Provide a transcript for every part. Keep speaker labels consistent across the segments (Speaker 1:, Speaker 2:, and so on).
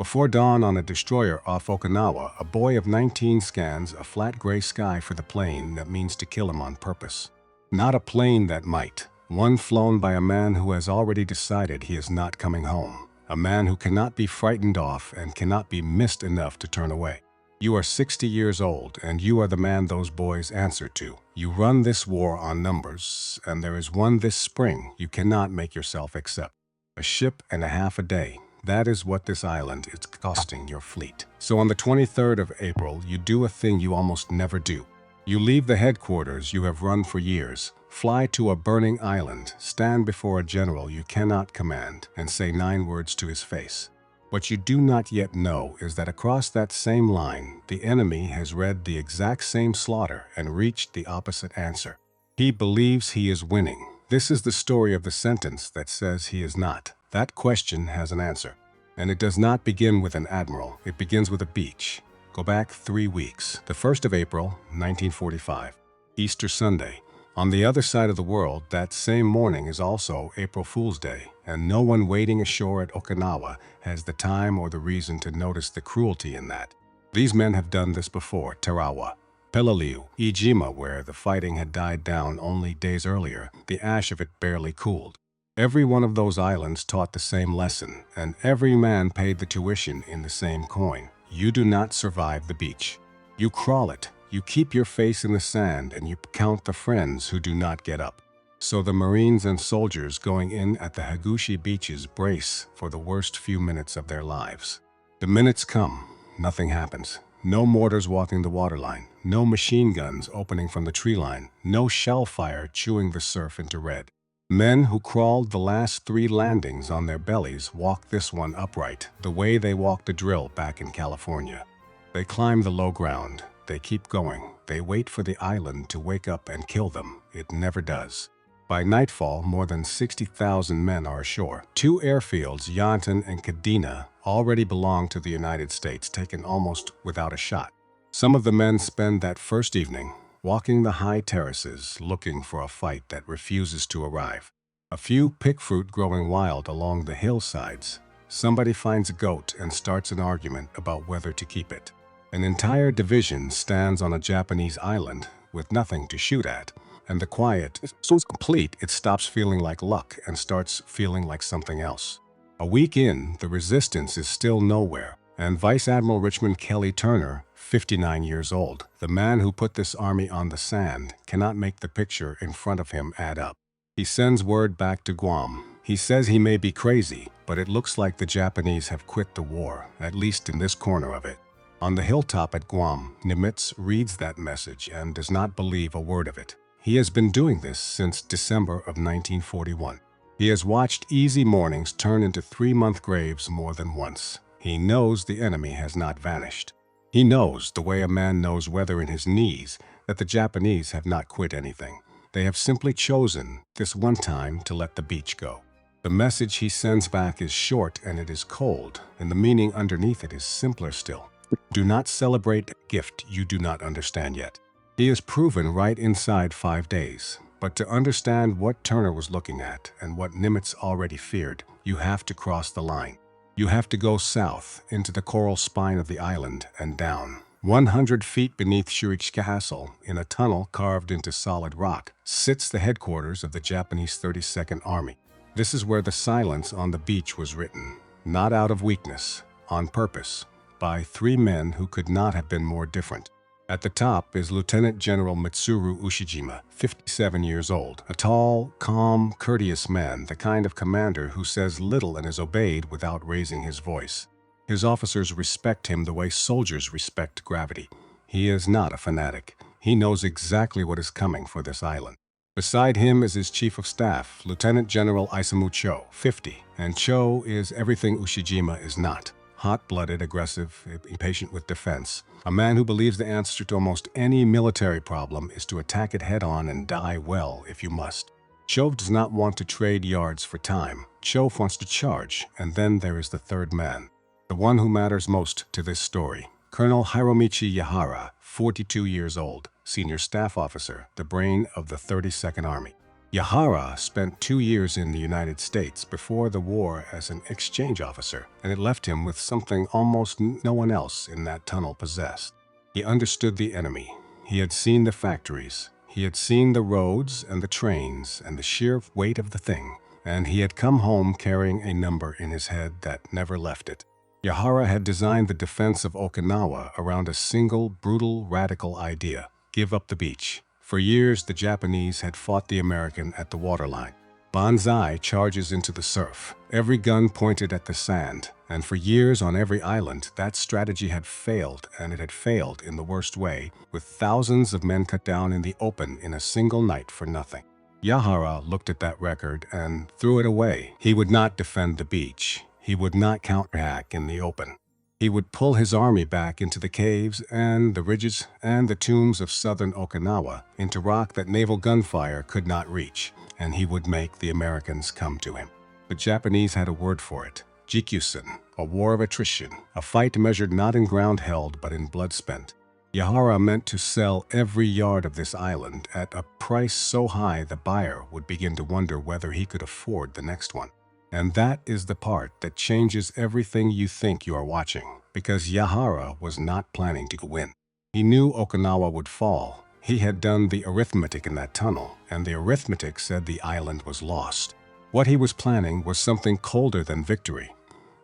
Speaker 1: Before dawn on a destroyer off Okinawa, a boy of 19 scans a flat gray sky for the plane that means to kill him on purpose. Not a plane that might. One flown by a man who has already decided he is not coming home. A man who cannot be frightened off and cannot be missed enough to turn away. You are 60 years old, and you are the man those boys answer to. You run this war on numbers, and there is one this spring you cannot make yourself accept. A ship and a half a day. That is what this island is costing your fleet. So on the 23rd of April, you do a thing you almost never do. You leave the headquarters you have run for years, fly to a burning island, stand before a general you cannot command, and say 9 words to his face. What you do not yet know is that across that same line, the enemy has read the exact same slaughter and reached the opposite answer. He believes he is winning. This is the story of the sentence that says he is not. That question has an answer. And it does not begin with an admiral. It begins with a beach. Go back 3 weeks. The 1st of April, 1945. Easter Sunday. On the other side of the world, that same morning is also April Fool's Day, and no one waiting ashore at Okinawa has the time or the reason to notice the cruelty in that. These men have done this before. Tarawa, Peleliu, Ijima, where the fighting had died down only days earlier, the ash of it barely cooled. Every one of those islands taught the same lesson, and every man paid the tuition in the same coin. You do not survive the beach. You crawl it. You keep your face in the sand, and you count the friends who do not get up. So the Marines and soldiers going in at the Hagushi beaches brace for the worst few minutes of their lives. The minutes come. Nothing happens. No mortars walking the waterline. No machine guns opening from the tree line. No shell fire chewing the surf into red. Men who crawled the last 3 landings on their bellies walk this one upright, the way they walked a drill back in California. They climb the low ground. They keep going. They wait for the island to wake up and kill them. It never does. By nightfall, more than 60,000 men are ashore. 2 airfields, Yantan and Kadena, already belong to the United States, taken almost without a shot. Some of the men spend that first evening walking the high terraces, looking for a fight that refuses to arrive. A few pick fruit growing wild along the hillsides. Somebody finds a goat and starts an argument about whether to keep it. An entire division stands on a Japanese island with nothing to shoot at, and the quiet is so complete it stops feeling like luck and starts feeling like something else. A week in, the resistance is still nowhere, and Vice Admiral Richmond Kelly Turner, 59 years old, the man who put this army on the sand, cannot make the picture in front of him add up. He sends word back to Guam. He says he may be crazy, but it looks like the Japanese have quit the war, at least in this corner of it. On the hilltop at Guam, Nimitz reads that message and does not believe a word of it. He has been doing this since December of 1941. He has watched easy mornings turn into 3-month graves more than once. He knows the enemy has not vanished. He knows, the way a man knows weather in his knees, that the Japanese have not quit anything. They have simply chosen, this one time, to let the beach go. The message he sends back is short and it is cold, and the meaning underneath it is simpler still. Do not celebrate a gift you do not understand yet. He is proven right inside 5 days. But to understand what Turner was looking at and what Nimitz already feared, you have to cross the line. You have to go south into the coral spine of the island and down. 100 feet beneath Shuri Castle, in a tunnel carved into solid rock, sits the headquarters of the Japanese 32nd Army. This is where the silence on the beach was written, not out of weakness, on purpose, by 3 men who could not have been more different. At the top is Lieutenant General Mitsuru Ushijima, 57 years old, a tall, calm, courteous man, the kind of commander who says little and is obeyed without raising his voice. His officers respect him the way soldiers respect gravity. He is not a fanatic. He knows exactly what is coming for this island. Beside him is his chief of staff, Lieutenant General Isamu Cho, 50, and Cho is everything Ushijima is not. Hot-blooded, aggressive, impatient with defense. A man who believes the answer to almost any military problem is to attack it head-on and die well if you must. Cho does not want to trade yards for time. Cho wants to charge, and then there is the third man. The one who matters most to this story. Colonel Hiromichi Yahara, 42 years old, senior staff officer, the brain of the 32nd Army. Yahara spent 2 years in the United States before the war as an exchange officer, and it left him with something almost no one else in that tunnel possessed. He understood the enemy. He had seen the factories. He had seen the roads and the trains and the sheer weight of the thing, and he had come home carrying a number in his head that never left it. Yahara had designed the defense of Okinawa around a single, brutal, radical idea: give up the beach. For years, the Japanese had fought the American at the waterline. Banzai charges into the surf, every gun pointed at the sand, and for years on every island, that strategy had failed, and it had failed in the worst way, with thousands of men cut down in the open in a single night for nothing. Yahara looked at that record and threw it away. He would not defend the beach. He would not counterattack in the open. He would pull his army back into the caves and the ridges and the tombs of southern Okinawa, into rock that naval gunfire could not reach, and he would make the Americans come to him. The Japanese had a word for it: Jikusen, a war of attrition, a fight measured not in ground held but in blood spent. Yahara meant to sell every yard of this island at a price so high the buyer would begin to wonder whether he could afford the next one. And that is the part that changes everything you think you are watching, because Yahara was not planning to win. He knew Okinawa would fall. He had done the arithmetic in that tunnel, and the arithmetic said the island was lost. What he was planning was something colder than victory.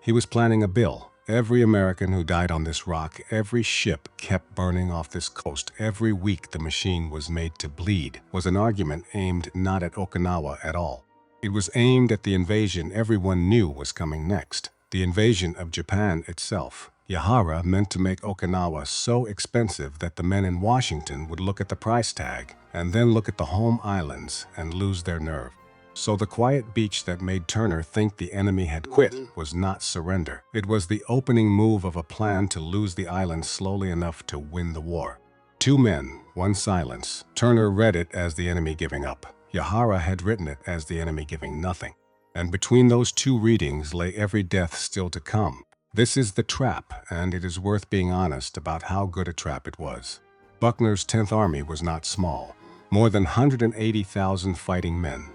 Speaker 1: He was planning a bill. Every American who died on this rock, every ship kept burning off this coast, every week the machine was made to bleed, was an argument aimed not at Okinawa at all. It was aimed at the invasion everyone knew was coming next, the invasion of Japan itself. Yahara meant to make Okinawa so expensive that the men in Washington would look at the price tag and then look at the home islands and lose their nerve. So the quiet beach that made Turner think the enemy had quit was not surrender. It was the opening move of a plan to lose the island slowly enough to win the war. 2 men, 1 silence. Turner read it as the enemy giving up. Yahara had written it as the enemy giving nothing. And between those 2 readings lay every death still to come. This is the trap, and it is worth being honest about how good a trap it was. Buckner's 10th Army was not small. More than 180,000 fighting men.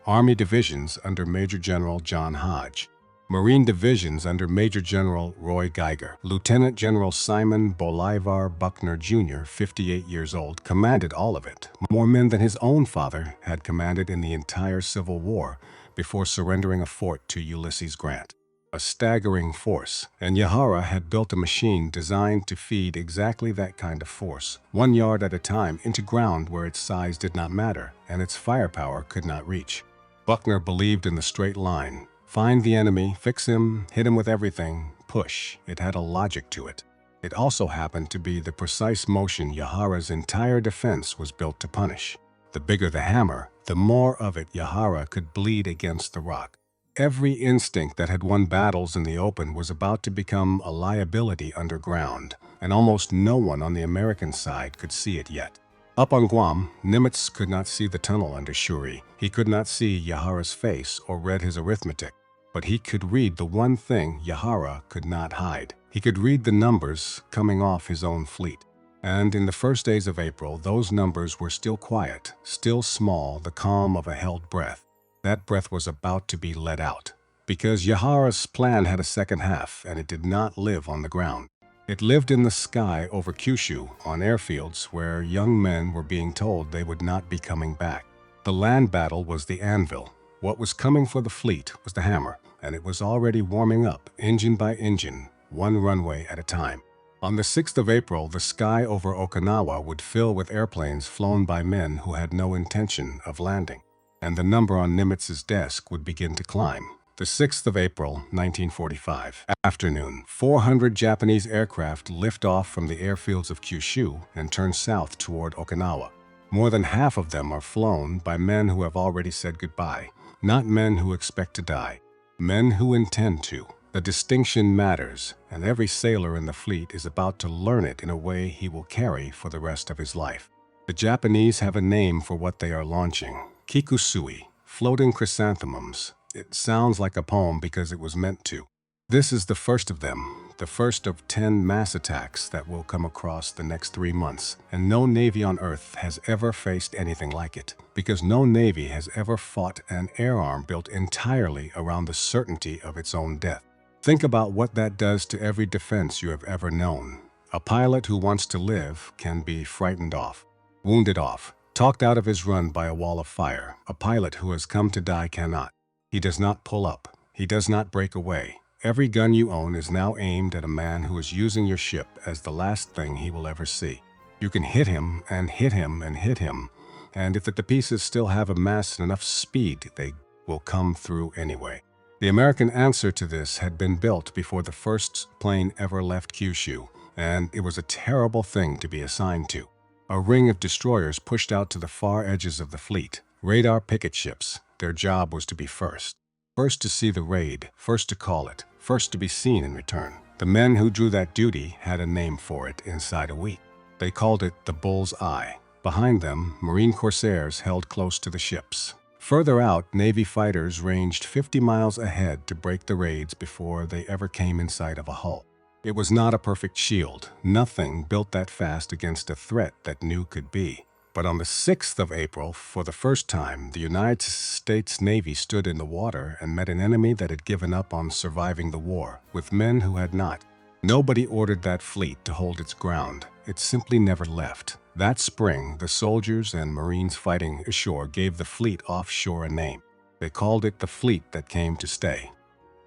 Speaker 1: Army divisions under Major General John Hodge. Marine divisions under Major General Roy Geiger. Lieutenant General Simon Bolivar Buckner Jr., 58 years old, commanded all of it. More men than his own father had commanded in the entire Civil War before surrendering a fort to Ulysses Grant. A staggering force, and Yahara had built a machine designed to feed exactly that kind of force, 1 yard at a time into ground where its size did not matter and its firepower could not reach. Buckner believed in the straight line. Find the enemy, fix him, hit him with everything, push. It had a logic to it. It also happened to be the precise motion Yahara's entire defense was built to punish. The bigger the hammer, the more of it Yahara could bleed against the rock. Every instinct that had won battles in the open was about to become a liability underground, and almost no one on the American side could see it yet. Up on Guam, Nimitz could not see the tunnel under Shuri. He could not see Yahara's face or read his arithmetic, but he could read the one thing Yahara could not hide. He could read the numbers coming off his own fleet. And in the first days of April, those numbers were still quiet, still small, the calm of a held breath. That breath was about to be let out, because Yahara's plan had a second half, and it did not live on the ground. It lived in the sky over Kyushu, on airfields where young men were being told they would not be coming back. The land battle was the anvil. What was coming for the fleet was the hammer, and it was already warming up, engine by engine, 1 runway at a time. On the 6th of April, the sky over Okinawa would fill with airplanes flown by men who had no intention of landing, and the number on Nimitz's desk would begin to climb. The 6th of April, 1945, afternoon, 400 Japanese aircraft lift off from the airfields of Kyushu and turn south toward Okinawa. More than half of them are flown by men who have already said goodbye, not men who expect to die, men who intend to. The distinction matters, and every sailor in the fleet is about to learn it in a way he will carry for the rest of his life. The Japanese have a name for what they are launching: Kikusui, floating chrysanthemums. It sounds like a poem because it was meant to. This is the first of them, the first of 10 mass attacks that will come across the next 3 months, and no Navy on Earth has ever faced anything like it, because no Navy has ever fought an air arm built entirely around the certainty of its own death. Think about what that does to every defense you have ever known. A pilot who wants to live can be frightened off, wounded off, talked out of his run by a wall of fire. A pilot who has come to die cannot. He does not pull up. He does not break away. Every gun you own is now aimed at a man who is using your ship as the last thing he will ever see. You can hit him and hit him and hit him, and if the pieces still have amassed enough speed, they will come through anyway. The American answer to this had been built before the first plane ever left Kyushu, and it was a terrible thing to be assigned to. A ring of destroyers pushed out to the far edges of the fleet, radar picket ships. Their job was to be first. First to see the raid, first to call it, first to be seen in return. The men who drew that duty had a name for it inside a week. They called it the Bull's Eye. Behind them, Marine Corsairs held close to the ships. Further out, Navy fighters ranged 50 miles ahead to break the raids before they ever came in sight of a hull. It was not a perfect shield. Nothing built that fast against a threat that new could be. But on the 6th of April, for the first time, the United States Navy stood in the water and met an enemy that had given up on surviving the war, with men who had not. Nobody ordered that fleet to hold its ground. It simply never left. That spring, the soldiers and Marines fighting ashore gave the fleet offshore a name. They called it the fleet that came to stay.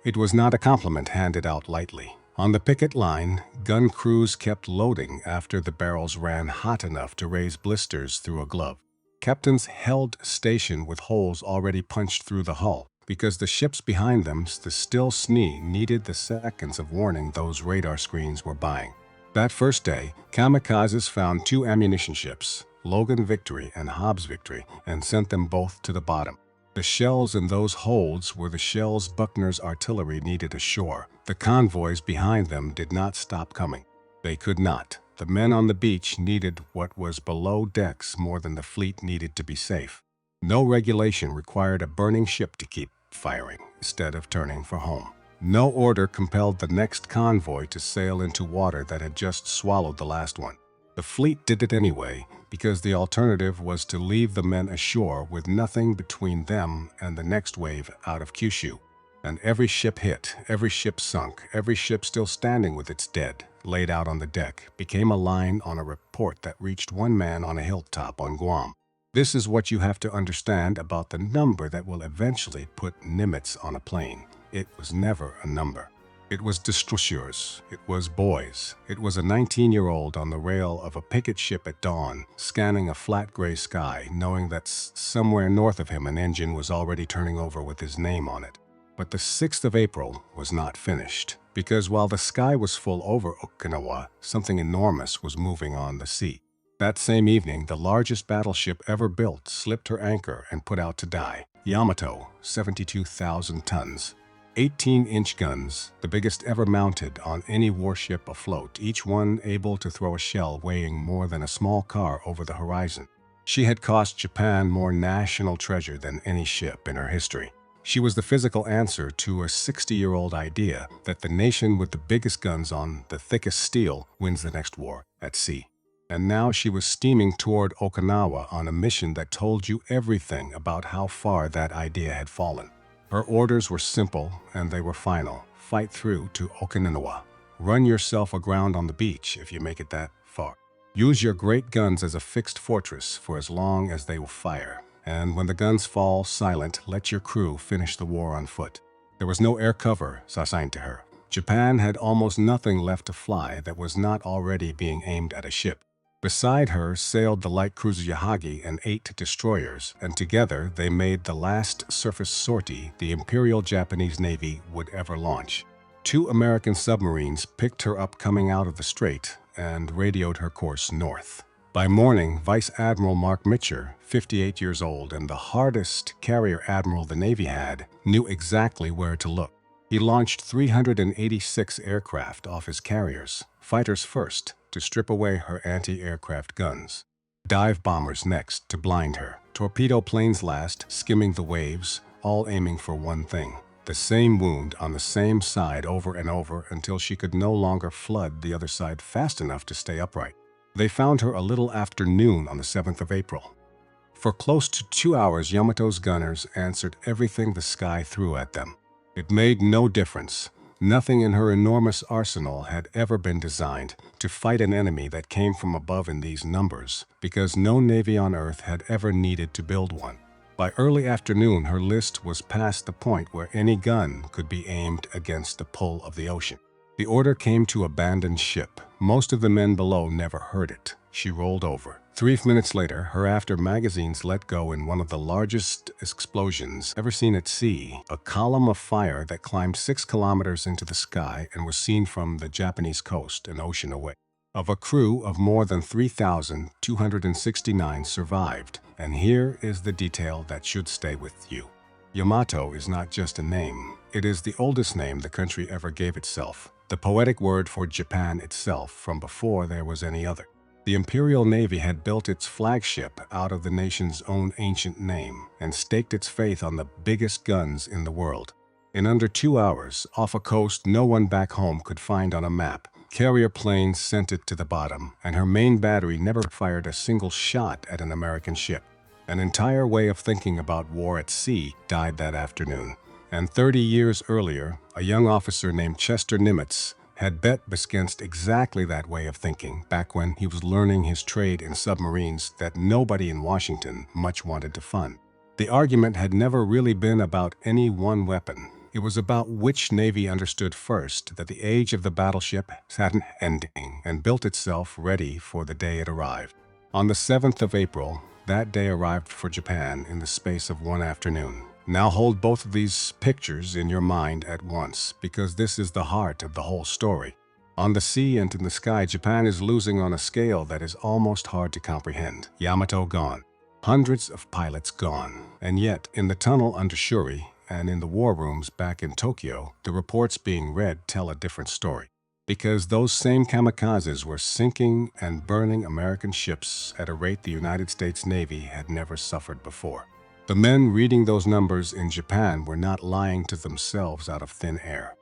Speaker 1: It was not a compliment handed out lightly. On the picket line, gun crews kept loading after the barrels ran hot enough to raise blisters through a glove. Captains held station with holes already punched through the hull, because the ships behind them, the still SNE, needed the seconds of warning those radar screens were buying. That first day, Kamikazes found 2 ammunition ships, Logan Victory and Hobbs Victory, and sent them both to the bottom. The shells in those holds were the shells Buckner's artillery needed ashore. The convoys behind them did not stop coming. They could not. The men on the beach needed what was below decks more than the fleet needed to be safe. No regulation required a burning ship to keep firing instead of turning for home. No order compelled the next convoy to sail into water that had just swallowed the last one. The fleet did it anyway, because the alternative was to leave the men ashore with nothing between them and the next wave out of Kyushu. And every ship hit, every ship sunk, every ship still standing with its dead, laid out on the deck, became a line on a report that reached one man on a hilltop on Guam. This is what you have to understand about the number that will eventually put Nimitz on a plane. It was never a number. It was destroyers. It was boys. It was a 19-year-old on the rail of a picket ship at dawn, scanning a flat gray sky, knowing that somewhere north of him an engine was already turning over with his name on it. But the 6th of April was not finished, because while the sky was full over Okinawa, something enormous was moving on the sea. That same evening, the largest battleship ever built slipped her anchor and put out to die. Yamato, 72,000 tons. 18-inch guns, the biggest ever mounted on any warship afloat, each one able to throw a shell weighing more than a small car over the horizon. She had cost Japan more national treasure than any ship in her history. She was the physical answer to a 60-year-old idea that the nation with the biggest guns on the thickest steel wins the next war at sea. And now she was steaming toward Okinawa on a mission that told you everything about how far that idea had fallen. Her orders were simple, and they were final. Fight through to Okinawa. Run yourself aground on the beach if you make it that far. Use your great guns as a fixed fortress for as long as they will fire. And when the guns fall silent, let your crew finish the war on foot. There was no air cover assigned to her. Japan had almost nothing left to fly that was not already being aimed at a ship. Beside her sailed the light cruiser Yahagi and 8 destroyers, and together they made the last surface sortie the Imperial Japanese Navy would ever launch. 2 American submarines picked her up coming out of the strait and radioed her course north. By morning, Vice Admiral Mark Mitcher, 58 years old and the hardest carrier admiral the Navy had, knew exactly where to look. He launched 386 aircraft off his carriers, fighters first, to strip away her anti-aircraft guns. Dive bombers next to blind her. Torpedo planes last, skimming the waves, all aiming for one thing: the same wound on the same side over and over until she could no longer flood the other side fast enough to stay upright. They found her a little after noon on the 7th of April. For close to 2 hours, Yamato's gunners answered everything the sky threw at them. It made no difference. Nothing in her enormous arsenal had ever been designed to fight an enemy that came from above in these numbers, because no navy on Earth had ever needed to build one. By early afternoon, her list was past the point where any gun could be aimed against the pull of the ocean. The order came to abandon ship. Most of the men below never heard it. She rolled over. 3 minutes later, her after magazines let go in one of the largest explosions ever seen at sea, a column of fire that climbed 6 kilometers into the sky and was seen from the Japanese coast an ocean away. Of a crew of more than 3,269 survived, and here is the detail that should stay with you. Yamato is not just a name. It is the oldest name the country ever gave itself, the poetic word for Japan itself from before there was any other. The Imperial Navy had built its flagship out of the nation's own ancient name and staked its faith on the biggest guns in the world. In under 2 hours, off a coast no one back home could find on a map, carrier planes sent it to the bottom, and her main battery never fired a single shot at an American ship. An entire way of thinking about war at sea died that afternoon. And 30 years earlier, a young officer named Chester Nimitz had bet against exactly that way of thinking back when he was learning his trade in submarines that nobody in Washington much wanted to fund. The argument had never really been about any one weapon. It was about which navy understood first that the age of the battleship had an ending and built itself ready for the day it arrived. On the 7th of April, that day arrived for Japan in the space of one afternoon. Now hold both of these pictures in your mind at once, because this is the heart of the whole story. On the sea and in the sky, Japan is losing on a scale that is almost hard to comprehend. Yamato gone. Hundreds of pilots gone. And yet, in the tunnel under Shuri and in the war rooms back in Tokyo, the reports being read tell a different story. Because those same kamikazes were sinking and burning American ships at a rate the United States Navy had never suffered before. The men reading those numbers in Japan were not lying to themselves out of thin air.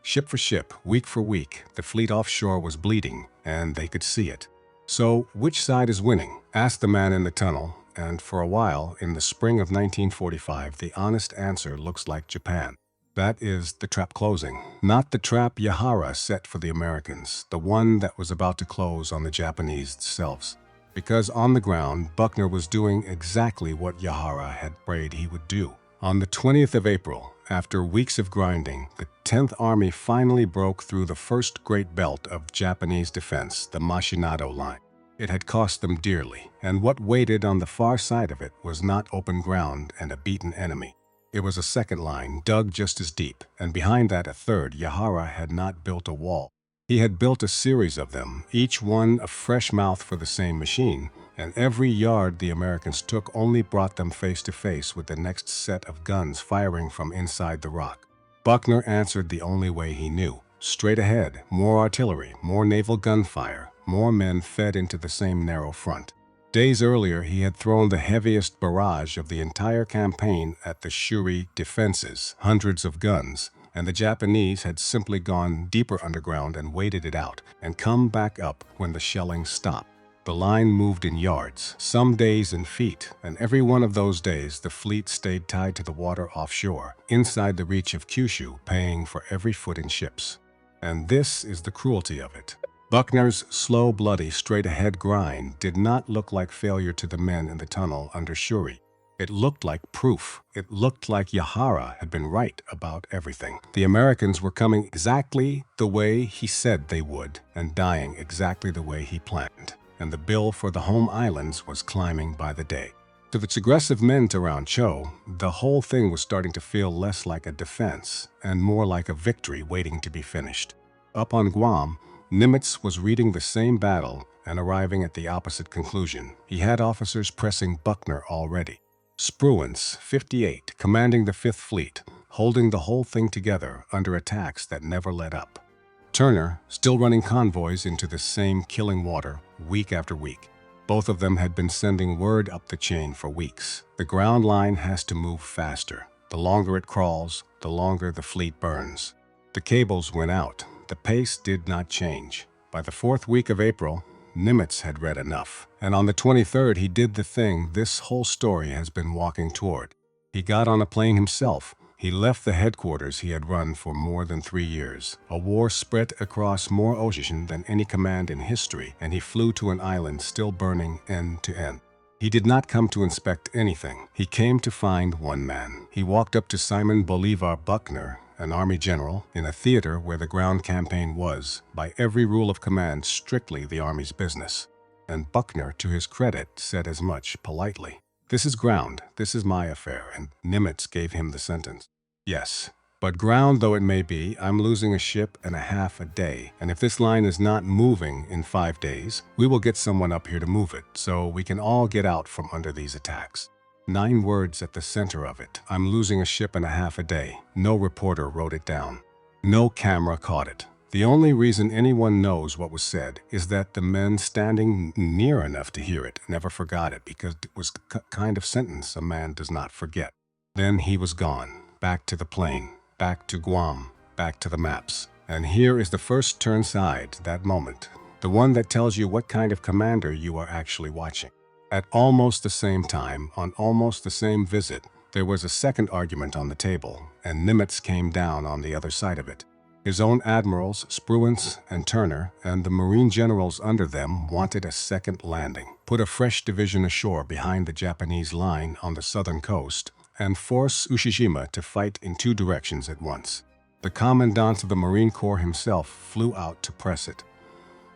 Speaker 1: Ship for ship, week for week, the fleet offshore was bleeding, and they could see it. So, which side is winning? Asked the man in the tunnel, and for a while, in the spring of 1945, the honest answer looks like Japan. That is the trap closing. Not the trap Yahara set for the Americans, the one that was about to close on the Japanese themselves. Because on the ground, Buckner was doing exactly what Yahara had prayed he would do. On the 20th of April, after weeks of grinding, the 10th Army finally broke through the first great belt of Japanese defense, the Miscalculation Line. It had cost them dearly, and what waited on the far side of it was not open ground and a beaten enemy. It was a second line, dug just as deep, and behind that a third. Yahara had not built a wall. He had built a series of them, each one a fresh mouth for the same machine, and every yard the Americans took only brought them face to face with the next set of guns firing from inside the rock. Buckner answered the only way he knew. Straight ahead, more artillery, more naval gunfire, more men fed into the same narrow front. Days earlier, he had thrown the heaviest barrage of the entire campaign at the Shuri defenses, hundreds of guns, and the Japanese had simply gone deeper underground and waited it out, and come back up when the shelling stopped. The line moved in yards, some days in feet, and every one of those days the fleet stayed tied to the water offshore, inside the reach of Kyushu, paying for every foot in ships. And this is the cruelty of it. Buckner's slow, bloody, straight-ahead grind did not look like failure to the men in the tunnel under Shuri. It looked like proof. It looked like Yahara had been right about everything. The Americans were coming exactly the way he said they would, and dying exactly the way he planned. And the bill for the home islands was climbing by the day. To its aggressive men around Cho, the whole thing was starting to feel less like a defense and more like a victory waiting to be finished. Up on Guam, Nimitz was reading the same battle and arriving at the opposite conclusion. He had officers pressing Buckner already. Spruance, 58, commanding the 5th Fleet, holding the whole thing together under attacks that never let up. Turner, still running convoys into the same killing water week after week. Both of them had been sending word up the chain for weeks. The ground line has to move faster. The longer it crawls, the longer the fleet burns. The cables went out. The pace did not change. By the 4th week of April, Nimitz had read enough. And on the 23rd, he did the thing this whole story has been walking toward. He got on a plane himself. He left the headquarters he had run for more than 3 years. A war spread across more ocean than any command in history, and he flew to an island still burning end to end. He did not come to inspect anything. He came to find one man. He walked up to Simon Bolivar Buckner, an army general, in a theater where the ground campaign was, by every rule of command, strictly the army's business. And Buckner, to his credit, said as much politely. "This is ground. This is my affair," and Nimitz gave him the sentence. "Yes, but ground though it may be, I'm losing a ship and a half a day, and if this line is not moving in 5 days, we will get someone up here to move it, so we can all get out from under these attacks." 9 words at the center of it. I'm losing a ship and a half a day. No reporter wrote it down. No camera caught it. The only reason anyone knows what was said is that the men standing near enough to hear it never forgot it, because it was the kind of sentence a man does not forget. Then he was gone. Back to the plane. Back to Guam. Back to the maps. And here is the first turn side, that moment. The one that tells you what kind of commander you are actually watching. At almost the same time, on almost the same visit, there was a second argument on the table, and Nimitz came down on the other side of it. His own admirals, Spruance and Turner, and the Marine generals under them wanted a second landing, put a fresh division ashore behind the Japanese line on the southern coast, and force Ushijima to fight in 2 directions at once. The commandant of the Marine Corps himself flew out to press it.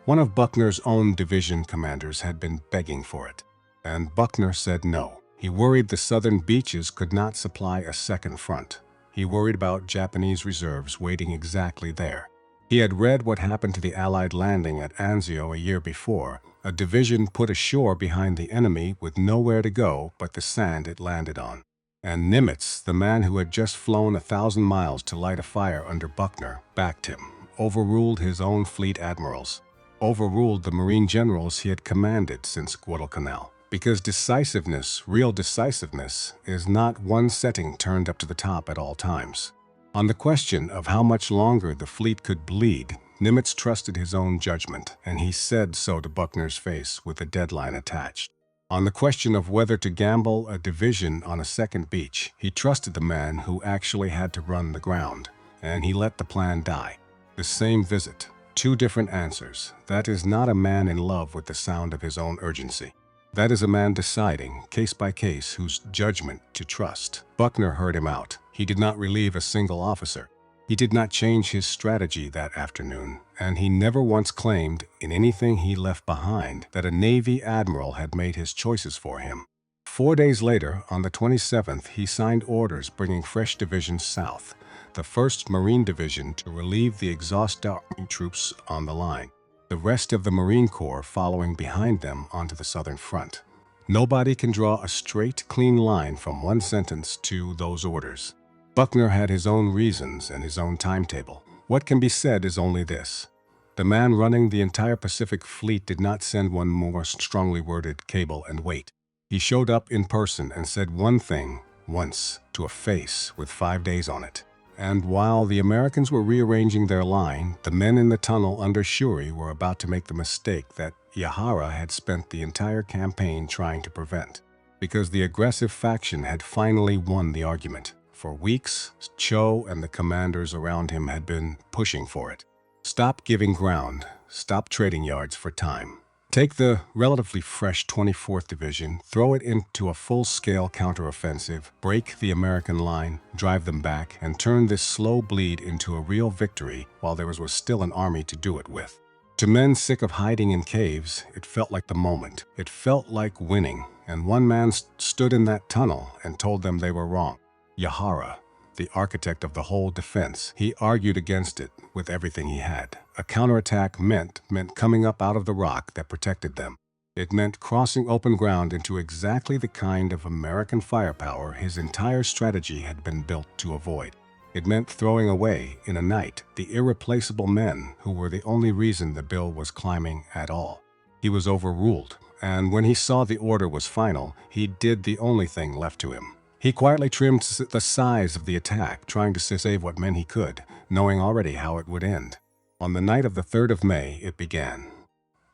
Speaker 1: One of Buckner's own division commanders had been begging for it, and Buckner said no. He worried the southern beaches could not supply a second front. He worried about Japanese reserves waiting exactly there. He had read what happened to the Allied landing at Anzio a year before, a division put ashore behind the enemy with nowhere to go but the sand it landed on. And Nimitz, the man who had just flown 1,000 miles to light a fire under Buckner, backed him, overruled his own fleet admirals, overruled the Marine generals he had commanded since Guadalcanal. Because decisiveness, real decisiveness, is not one setting turned up to the top at all times. On the question of how much longer the fleet could bleed, Nimitz trusted his own judgment, and he said so to Buckner's face with a deadline attached. On the question of whether to gamble a division on a second beach, he trusted the man who actually had to run the ground, and he let the plan die. The same visit, 2 different answers. That is not a man in love with the sound of his own urgency. That is a man deciding, case by case, whose judgment to trust. Buckner heard him out. He did not relieve a single officer. He did not change his strategy that afternoon, and he never once claimed, in anything he left behind, that a Navy admiral had made his choices for him. 4 days later, on the 27th, he signed orders bringing fresh divisions south, the 1st Marine Division to relieve the exhausted Army troops on the line, the rest of the Marine Corps following behind them onto the southern front. Nobody can draw a straight, clean line from one sentence to those orders. Buckner had his own reasons and his own timetable. What can be said is only this. The man running the entire Pacific Fleet did not send one more strongly worded cable and wait. He showed up in person and said one thing, once, to a face with 5 days on it. And while the Americans were rearranging their line, the men in the tunnel under Shuri were about to make the mistake that Yahara had spent the entire campaign trying to prevent, because the aggressive faction had finally won the argument. For weeks, Cho and the commanders around him had been pushing for it. Stop giving ground. Stop trading yards for time. Take the relatively fresh 24th Division, throw it into a full-scale counteroffensive, break the American line, drive them back, and turn this slow bleed into a real victory while there was still an army to do it with. To men sick of hiding in caves, it felt like the moment. It felt like winning, and one man stood in that tunnel and told them they were wrong. Yahara, the architect of the whole defense, he argued against it with everything he had. A counterattack meant coming up out of the rock that protected them. It meant crossing open ground into exactly the kind of American firepower his entire strategy had been built to avoid. It meant throwing away, in a night, the irreplaceable men who were the only reason the bill was climbing at all. He was overruled, and when he saw the order was final, he did the only thing left to him. He quietly trimmed the size of the attack, trying to save what men he could, knowing already how it would end. On the night of the 3rd of May, it began.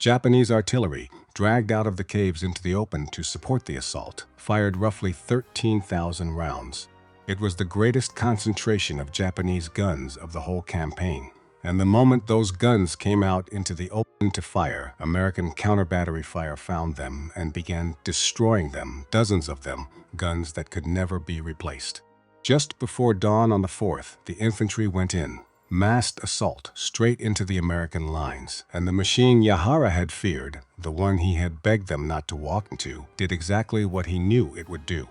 Speaker 1: Japanese artillery, dragged out of the caves into the open to support the assault, fired roughly 13,000 rounds. It was the greatest concentration of Japanese guns of the whole campaign. And the moment those guns came out into the open to fire, American counter-battery fire found them and began destroying them, dozens of them, guns that could never be replaced. Just before dawn on the 4th, the infantry went in. Massed assault straight into the American lines, and the machine Yahara had feared, the one he had begged them not to walk into, did exactly what he knew it would do.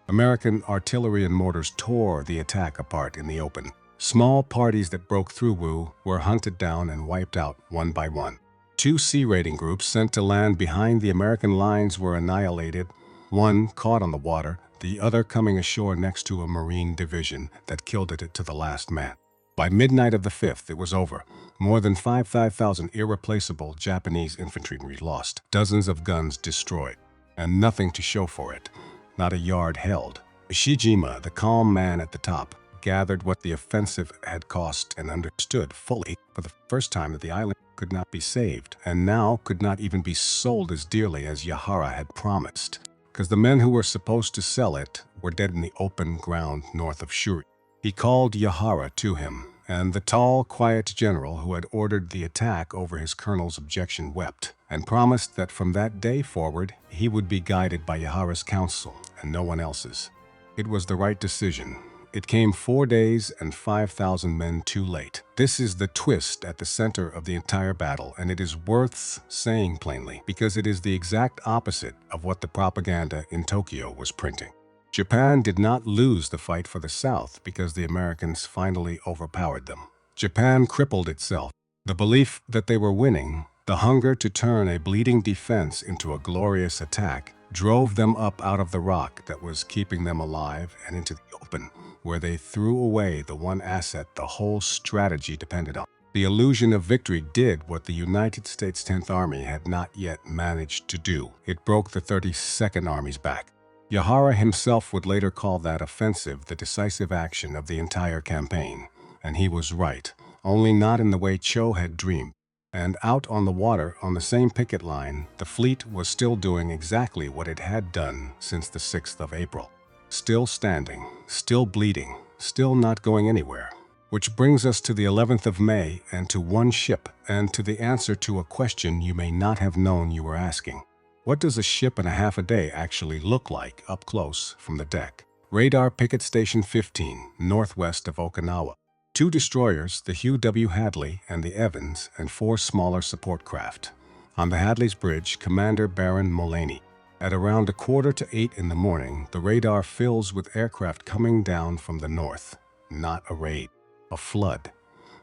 Speaker 1: American artillery and mortars tore the attack apart in the open. Small parties that broke through Wu were hunted down and wiped out one by one. 2 sea raiding groups sent to land behind the American lines were annihilated, one caught on the water, the other coming ashore next to a Marine division that killed it to the last man. By midnight of the 5th, it was over. More than 5,000 irreplaceable Japanese infantry lost, dozens of guns destroyed, and nothing to show for it. Not a yard held. Shijima, the calm man at the top, gathered what the offensive had cost and understood fully for the first time that the island could not be saved, and now could not even be sold as dearly as Yahara had promised, because the men who were supposed to sell it were dead in the open ground north of Shuri. He called Yahara to him, and the tall, quiet general who had ordered the attack over his colonel's objection wept, and promised that from that day forward he would be guided by Yahara's counsel and no one else's. It was the right decision. It came 4 days and 5,000 men too late. This is the twist at the center of the entire battle, and it is worth saying plainly, because it is the exact opposite of what the propaganda in Tokyo was printing. Japan did not lose the fight for the South because the Americans finally overpowered them. Japan crippled itself. The belief that they were winning, the hunger to turn a bleeding defense into a glorious attack, drove them up out of the rock that was keeping them alive and into the open, where they threw away the one asset the whole strategy depended on. The illusion of victory did what the United States 10th Army had not yet managed to do. It broke the 32nd Army's back. Yahara himself would later call that offensive the decisive action of the entire campaign, and he was right, only not in the way Cho had dreamed. And out on the water, on the same picket line, the fleet was still doing exactly what it had done since the 6th of April. Still standing, still bleeding, still not going anywhere. Which brings us to the 11th of May and to one ship, and to the answer to a question you may not have known you were asking. What does a ship and a half a day actually look like up close from the deck? Radar Picket Station 15, northwest of Okinawa. 2 destroyers, the Hugh W. Hadley and the Evans, and 4 smaller support craft. On the Hadley's bridge, Commander Baron Mullaney. At around 7:45 in the morning, the radar fills with aircraft coming down from the north. Not a raid, a flood.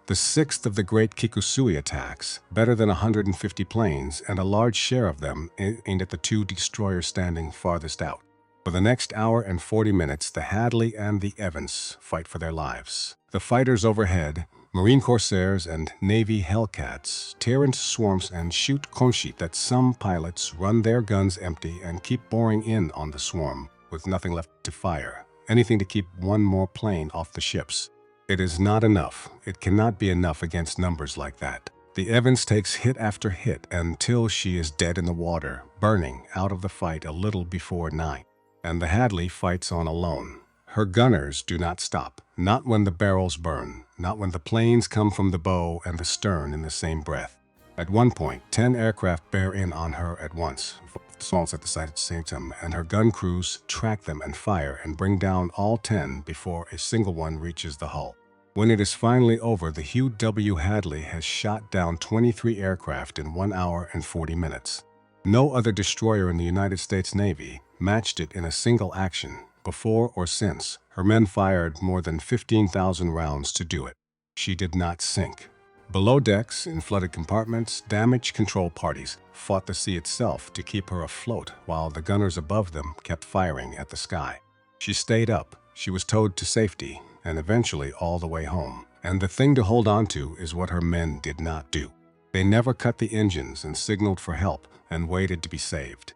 Speaker 1: The 6th of the great Kikusui attacks, better than 150 planes, and a large share of them aimed at the 2 destroyers standing farthest out. For the next hour and 40 minutes, the Hadley and the Evans fight for their lives. The fighters overhead, Marine Corsairs and Navy Hellcats, tear into swarms and shoot konshi that some pilots run their guns empty and keep boring in on the swarm, with nothing left to fire, anything to keep one more plane off the ships. It is not enough. It cannot be enough against numbers like that. The Evans takes hit after hit until she is dead in the water, burning out of the fight a little before 9. And the Hadley fights on alone. Her gunners do not stop, not when the barrels burn, not when the planes come from the bow and the stern in the same breath. At one point, 10 aircraft bear in on her at once, assaults at the site at the same time, and her gun crews track them and fire and bring down all 10 before a single one reaches the hull. When it is finally over, the Hugh W. Hadley has shot down 23 aircraft in 1 hour and 40 minutes. No other destroyer in the United States Navy matched it in a single action, before or since. Her men fired more than 15,000 rounds to do it. She did not sink. Below decks, in flooded compartments, damage control parties fought the sea itself to keep her afloat while the gunners above them kept firing at the sky. She stayed up. She was towed to safety, and eventually all the way home. And the thing to hold on to is what her men did not do. They never cut the engines and signaled for help and waited to be saved.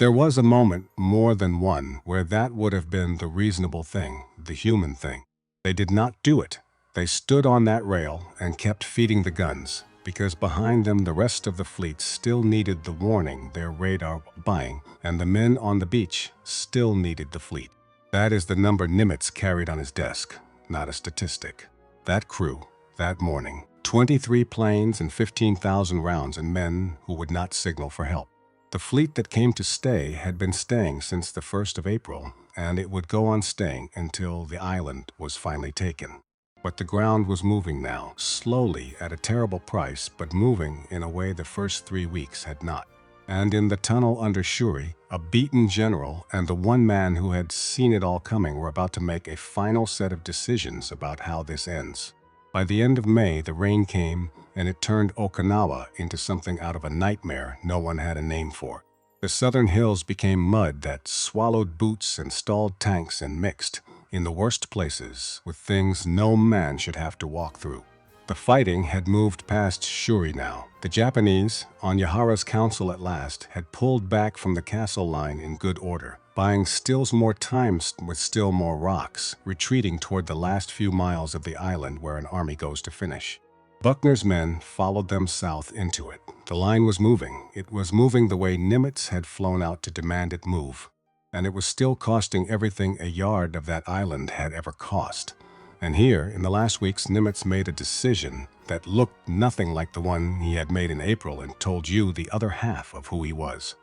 Speaker 1: there was a moment, more than one, where that would have been the reasonable thing, the human thing. They did not do it. They stood on that rail and kept feeding the guns, because behind them the rest of the fleet still needed the warning their radar was buying, and the men on the beach still needed the fleet. That is the number Nimitz carried on his desk, not a statistic. That crew, that morning, 23 planes and 15,000 rounds and men who would not signal for help. The fleet that came to stay had been staying since the 1st of April, and it would go on staying until the island was finally taken. But the ground was moving now, slowly at a terrible price, but moving in a way the first 3 weeks had not. And in the tunnel under Shuri, a beaten general and the one man who had seen it all coming were about to make a final set of decisions about how this ends. By the end of May, the rain came, and it turned Okinawa into something out of a nightmare no one had a name for. The southern hills became mud that swallowed boots and stalled tanks and mixed, in the worst places, with things no man should have to walk through. The fighting had moved past Shuri now. The Japanese, on Yahara's counsel at last, had pulled back from the castle line in good order, buying still more time with still more rocks, retreating toward the last few miles of the island where an army goes to finish. Buckner's men followed them south into it. The line was moving. It was moving the way Nimitz had flown out to demand it move. And it was still costing everything a yard of that island had ever cost. And here, in the last weeks, Nimitz made a decision that looked nothing like the one he had made in April and told you the other half of who he was.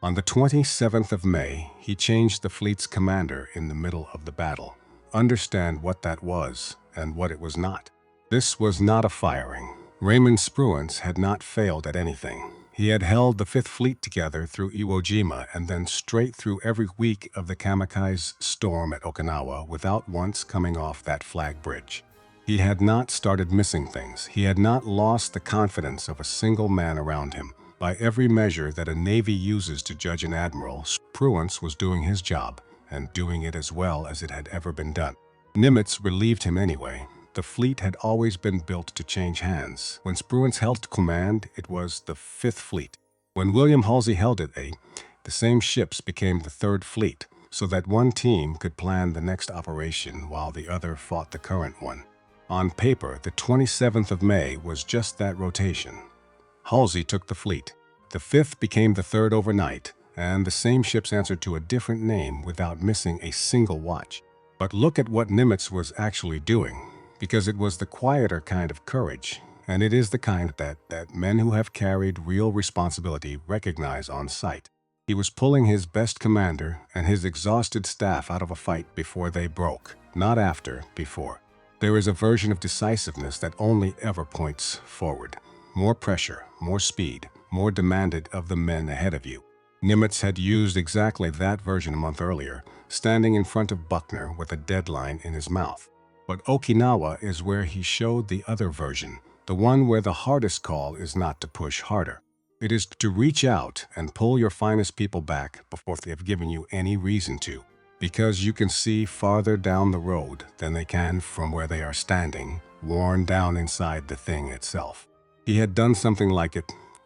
Speaker 1: On the 27th of May, he changed the fleet's commander in the middle of the battle. Understand what that was and what it was not. This was not a firing. Raymond Spruance had not failed at anything. He had held the Fifth Fleet together through Iwo Jima and then straight through every week of the kamikaze storm at Okinawa without once coming off that flag bridge. He had not started missing things. He had not lost the confidence of a single man around him. By every measure that a Navy uses to judge an admiral, Spruance was doing his job, and doing it as well as it had ever been done. Nimitz relieved him anyway. The fleet had always been built to change hands. When Spruance held command, it was the Fifth Fleet. When William Halsey held it, the same ships became the Third Fleet, so that one team could plan the next operation while the other fought the current one. On paper, the 27th of May was just that rotation. Halsey took the fleet. The Fifth became the Third overnight, and the same ships answered to a different name without missing a single watch. But look at what Nimitz was actually doing, because it was the quieter kind of courage, and it is the kind that men who have carried real responsibility recognize on sight. He was pulling his best commander and his exhausted staff out of a fight before they broke, not after, before. There is a version of decisiveness that only ever points forward. More pressure, more speed, more demanded of the men ahead of you. Nimitz had used exactly that version a month earlier, standing in front of Buckner with a deadline in his mouth. But Okinawa is where he showed the other version, the one where the hardest call is not to push harder. It is to reach out and pull your finest people back before they have given you any reason to, because you can see farther down the road than they can from where they are standing, worn down inside the thing itself. He had done something like it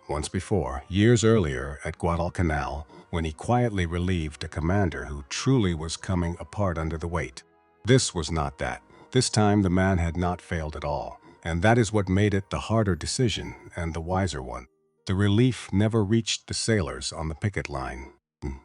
Speaker 1: once before, years earlier at Guadalcanal, when he quietly relieved a commander who truly was coming apart under the weight. This was not that. This time the man had not failed at all, and that is what made it the harder decision and the wiser one. The relief never reached the sailors on the picket line.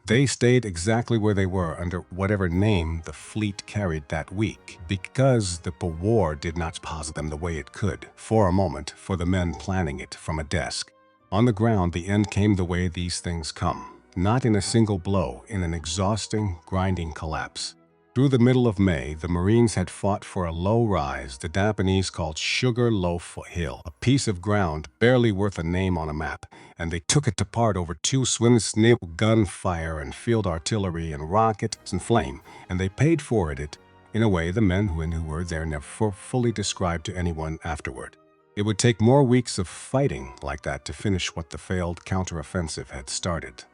Speaker 1: They stayed exactly where they were under whatever name the fleet carried that week, because the war did not pause them the way it could, for a moment, for the men planning it from a desk. On the ground, the end came the way these things come, not in a single blow, in an exhausting, grinding collapse. Through the middle of May, the Marines had fought for a low rise the Japanese called Sugar Loaf Hill, a piece of ground barely worth a name on a map, and they took it apart over 2 swims naval gunfire and field artillery and rockets and flame, and they paid for it in a way the men who were there never fully described to anyone afterward. It would take more weeks of fighting like that to finish what the failed counteroffensive had started.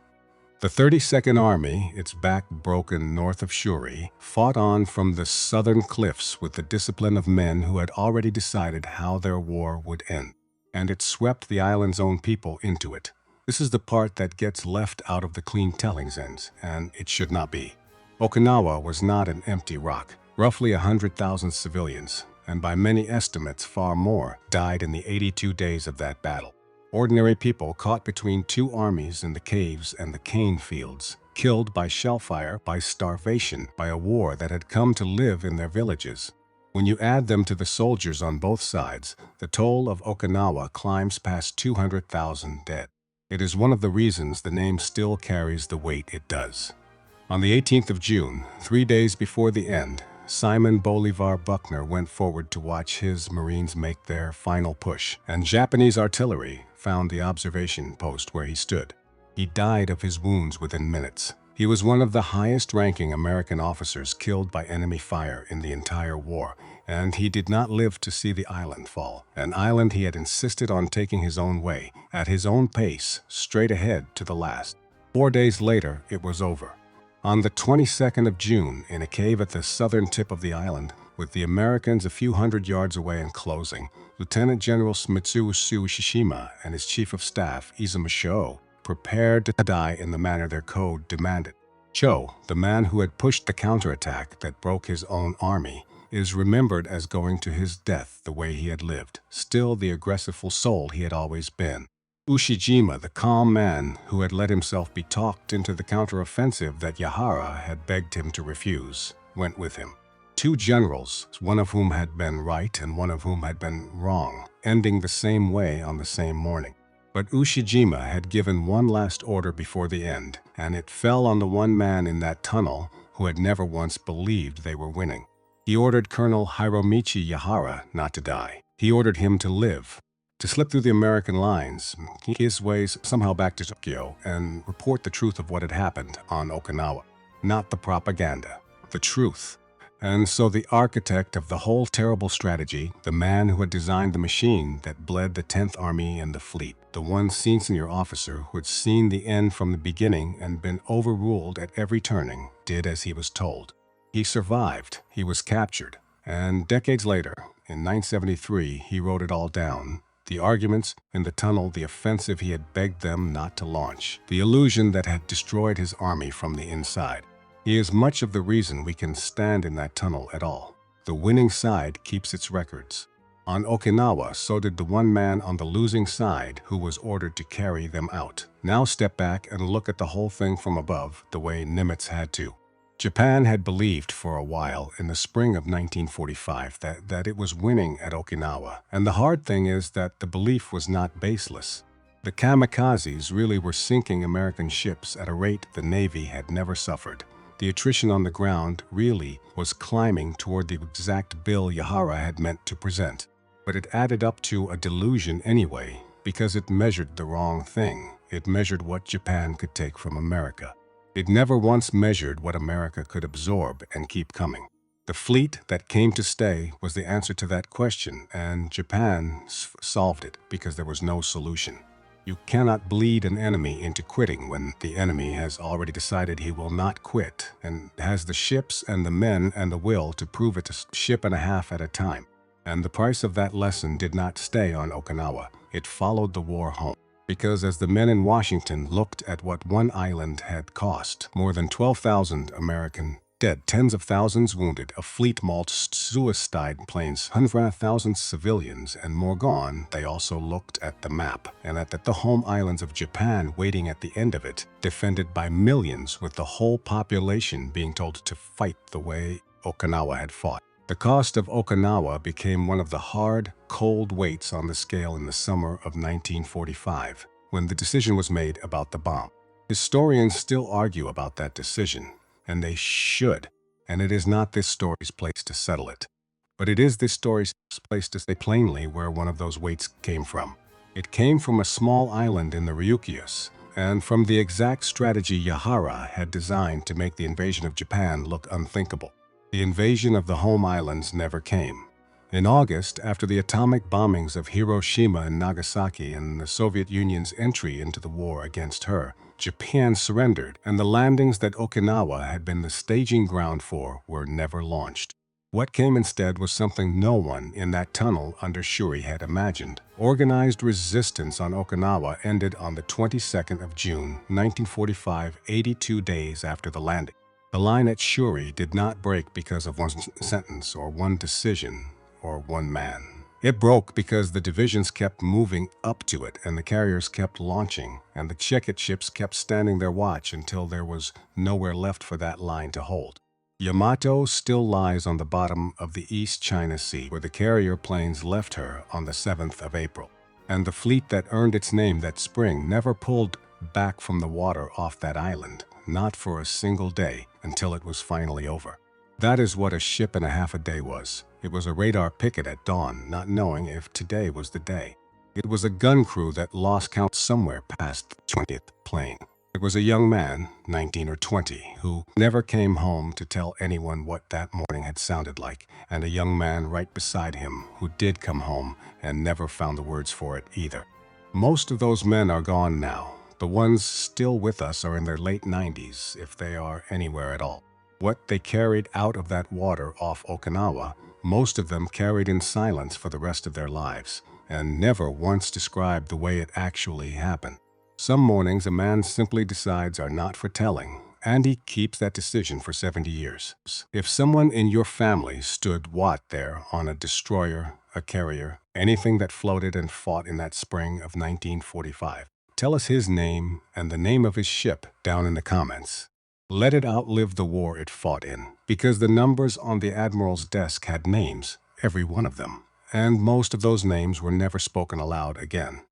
Speaker 1: The 32nd Army, its back broken north of Shuri, fought on from the southern cliffs with the discipline of men who had already decided how their war would end, and it swept the island's own people into it. This is the part that gets left out of the clean tellings ends, and it should not be. Okinawa was not an empty rock. Roughly 100,000 civilians, and by many estimates far more, died in the 82 days of that battle. Ordinary people caught between two armies in the caves and the cane fields, killed by shellfire, by starvation, by a war that had come to live in their villages. When you add them to the soldiers on both sides, the toll of Okinawa climbs past 200,000 dead. It is one of the reasons the name still carries the weight it does. On the 18th of June, 3 days before the end, Simon Bolivar Buckner went forward to watch his Marines make their final push, and Japanese artillery found the observation post where he stood. He died of his wounds within minutes. He was one of the highest-ranking American officers killed by enemy fire in the entire war, and he did not live to see the island fall, an island he had insisted on taking his own way, at his own pace, straight ahead to the last. 4 days later, it was over. On the 22nd of June, in a cave at the southern tip of the island, with the Americans a few hundred yards away and closing, Lieutenant General Mitsuo Shishima and his Chief of Staff, Izuma Sho, prepared to die in the manner their code demanded. Cho, the man who had pushed the counterattack that broke his own army, is remembered as going to his death the way he had lived, still the aggressive soul he had always been. Ushijima, the calm man who had let himself be talked into the counteroffensive that Yahara had begged him to refuse, went with him. 2 generals, one of whom had been right and one of whom had been wrong, ending the same way on the same morning. But Ushijima had given one last order before the end, and it fell on the one man in that tunnel who had never once believed they were winning. He ordered Colonel Hiromichi Yahara not to die. He ordered him to live, to slip through the American lines, his ways somehow back to Tokyo, and report the truth of what had happened on Okinawa. Not the propaganda, the truth. And so the architect of the whole terrible strategy, the man who had designed the machine that bled the 10th Army and the fleet, the one senior officer who had seen the end from the beginning and been overruled at every turning, did as he was told. He survived, he was captured, and decades later, in 973, he wrote it all down. The arguments in the tunnel, the offensive he had begged them not to launch, the illusion that had destroyed his army from the inside. He is much of the reason we can stand in that tunnel at all. The winning side keeps its records. On Okinawa, so did the one man on the losing side who was ordered to carry them out. Now step back and look at the whole thing from above, the way Nimitz had to. Japan had believed for a while in the spring of 1945 that it was winning at Okinawa, and the hard thing is that the belief was not baseless. The Kamikazes really were sinking American ships at a rate the Navy had never suffered. The attrition on the ground really was climbing toward the exact bill Yahara had meant to present. But it added up to a delusion anyway, because it measured the wrong thing. It measured what Japan could take from America. It never once measured what America could absorb and keep coming. The fleet that came to stay was the answer to that question, and Japan solved it because there was no solution. You cannot bleed an enemy into quitting when the enemy has already decided he will not quit and has the ships and the men and the will to prove it a ship and a half at a time. And the price of that lesson did not stay on Okinawa. It followed the war home. Because as the men in Washington looked at what one island had cost, more than 12,000 American dead, tens of thousands wounded, a fleet mulched suicide planes, 100,000 civilians, and more gone, they also looked at the map and at the home islands of Japan waiting at the end of it, defended by millions with the whole population being told to fight the way Okinawa had fought. The cost of Okinawa became one of the hard, cold weights on the scale in the summer of 1945, when the decision was made about the bomb. Historians still argue about that decision, and they should, and it is not this story's place to settle it. But it is this story's place to say plainly where one of those weights came from. It came from a small island in the Ryukyus, and from the exact strategy Yahara had designed to make the invasion of Japan look unthinkable. The invasion of the home islands never came. In August, after the atomic bombings of Hiroshima and Nagasaki and the Soviet Union's entry into the war against her, Japan surrendered, and the landings that Okinawa had been the staging ground for were never launched. What came instead was something no one in that tunnel under Shuri had imagined. Organized resistance on Okinawa ended on the 22nd of June, 1945, 82 days after the landing. The line at Shuri did not break because of one sentence or one decision or one man. It broke because the divisions kept moving up to it and the carriers kept launching and the check-it ships kept standing their watch until there was nowhere left for that line to hold. Yamato still lies on the bottom of the East China Sea where the carrier planes left her on the 7th of April. And the fleet that earned its name that spring never pulled back from the water off that island, not for a single day until it was finally over. That is what a ship and a half a day was. It was a radar picket at dawn, not knowing if today was the day. It was a gun crew that lost count somewhere past the 20th plane. It was a young man, 19 or 20, who never came home to tell anyone what that morning had sounded like, and a young man right beside him who did come home and never found the words for it either. Most of those men are gone now. The ones still with us are in their late 90s, if they are anywhere at all. What they carried out of that water off Okinawa, most of them carried in silence for the rest of their lives, and never once described the way it actually happened. Some mornings a man simply decides are not for telling, and he keeps that decision for 70 years. If someone in your family stood there on a destroyer, a carrier, anything that floated and fought in that spring of 1945, tell us his name and the name of his ship down in the comments. Let it outlive the war it fought in, because the numbers on the Admiral's desk had names, every one of them, and most of those names were never spoken aloud again.